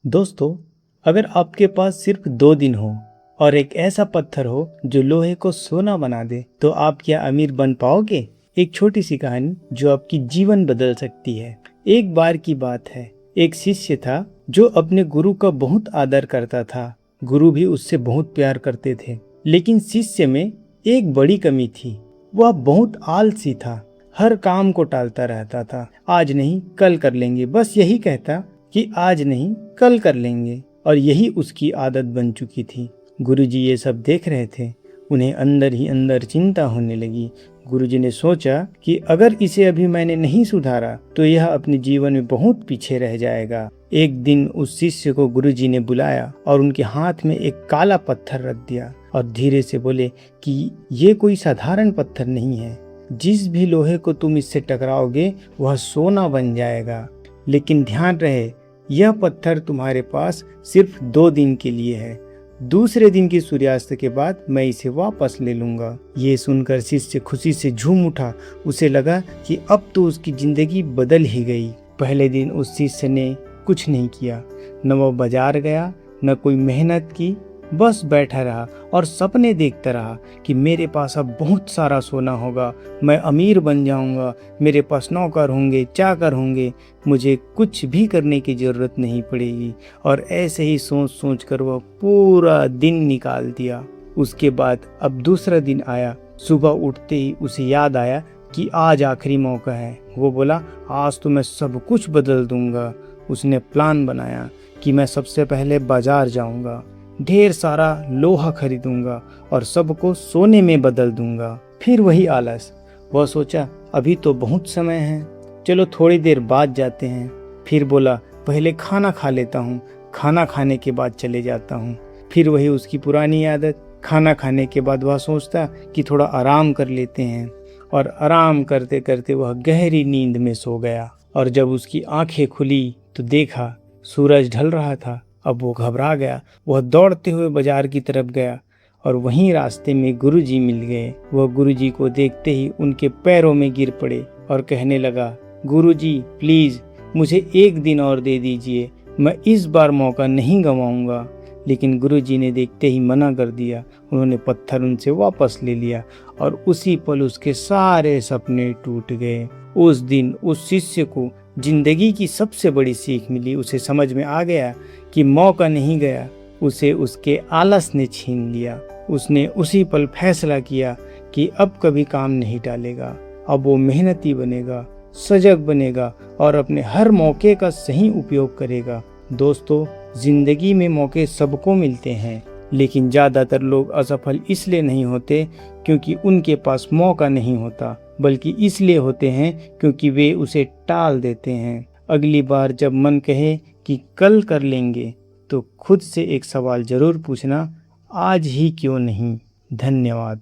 दोस्तों, अगर आपके पास सिर्फ 2 दिन हो और एक ऐसा पत्थर हो जो लोहे को सोना बना दे, तो आप क्या अमीर बन पाओगे? एक छोटी सी कहानी जो आपकी जीवन बदल सकती है। एक बार की बात है, एक शिष्य था जो अपने गुरु का बहुत आदर करता था। गुरु भी उससे बहुत प्यार करते थे, लेकिन शिष्य में एक बड़ी कमी थी। वह बहुत आलसी था, हर काम को टालता रहता था। आज नहीं कल कर लेंगे, बस यही कहता कि आज नहीं कल कर लेंगे, और यही उसकी आदत बन चुकी थी। गुरुजी ये सब देख रहे थे। उन्हें अंदर ही अंदर चिंता होने लगी। गुरुजी ने सोचा कि अगर इसे अभी मैंने नहीं सुधारा तो यह अपने जीवन में बहुत पीछे रह जाएगा। एक दिन उस शिष्य को गुरुजी ने बुलाया और उनके हाथ में एक काला पत्थर रख दिया और धीरे से बोले कि ये कोई साधारण पत्थर नहीं है। जिस भी लोहे को तुम इससे टकराओगे वह सोना बन जाएगा। लेकिन ध्यान रहे, यह पत्थर तुम्हारे पास सिर्फ 2 दिन के लिए है। दूसरे दिन की सूर्यास्त के बाद मैं इसे वापस ले लूंगा। ये सुनकर शिष्य खुशी से झूम उठा। उसे लगा कि अब तो उसकी जिंदगी बदल ही गई। पहले दिन उस शिष्य ने कुछ नहीं किया, न वह बाजार गया, न कोई मेहनत की, बस बैठा रहा और सपने देखता रहा कि मेरे पास अब बहुत सारा सोना होगा, मैं अमीर बन जाऊंगा, मेरे पास नौकर होंगे, चाकर होंगे, मुझे कुछ भी करने की ज़रूरत नहीं पड़ेगी। और ऐसे ही सोच सोच कर वह पूरा दिन निकाल दिया। उसके बाद अब दूसरा दिन आया। सुबह उठते ही उसे याद आया कि आज आखिरी मौका है। वो बोला, आज तो मैं सब कुछ बदल दूंगा। उसने प्लान बनाया कि मैं सबसे पहले बाजार जाऊंगा, ढेर सारा लोहा खरीदूंगा और सबको सोने में बदल दूंगा। फिर वही आलस। वह सोचा, अभी तो बहुत समय है, चलो थोड़ी देर बाद जाते हैं। फिर बोला, पहले खाना खा लेता हूँ, खाना खाने के बाद चले जाता हूँ। फिर वही उसकी पुरानी आदत। खाना खाने के बाद वह सोचता कि थोड़ा आराम कर लेते हैं, और आराम करते करते वह गहरी नींद में सो गया। और जब उसकी आंखें खुली तो देखा सूरज ढल रहा था। अब वो घबरा गया। वह दौड़ते हुए बाजार की तरफ गया और वहीं रास्ते में गुरुजी मिल गए। वह गुरुजी को देखते ही उनके पैरों में गिर पड़े और कहने लगा, गुरुजी प्लीज मुझे एक दिन और दे दीजिए, मैं इस बार मौका नहीं गंवाऊंगा। लेकिन गुरुजी ने देखते ही मना कर दिया। उन्होंने पत्थर उनसे वापस ले लिया और उसी पल उसके सारे सपने टूट गए। उस दिन उस शिष्य को जिंदगी की सबसे बड़ी सीख मिली। उसे समझ में आ गया कि मौका नहीं गया, उसे उसके आलस ने छीन लिया। उसने उसी पल फैसला किया कि अब कभी काम नहीं टालेगा। अब वो मेहनती बनेगा, सजग बनेगा और अपने हर मौके का सही उपयोग करेगा। दोस्तों, जिंदगी में मौके सबको मिलते हैं, लेकिन ज़्यादातर लोग असफल इसलिए नहीं होते क्योंकि उनके पास मौका नहीं होता, बल्कि इसलिए होते हैं क्योंकि वे उसे टाल देते हैं। अगली बार जब मन कहे कि कल कर लेंगे, तो खुद से एक सवाल जरूर पूछना, आज ही क्यों नहीं। धन्यवाद।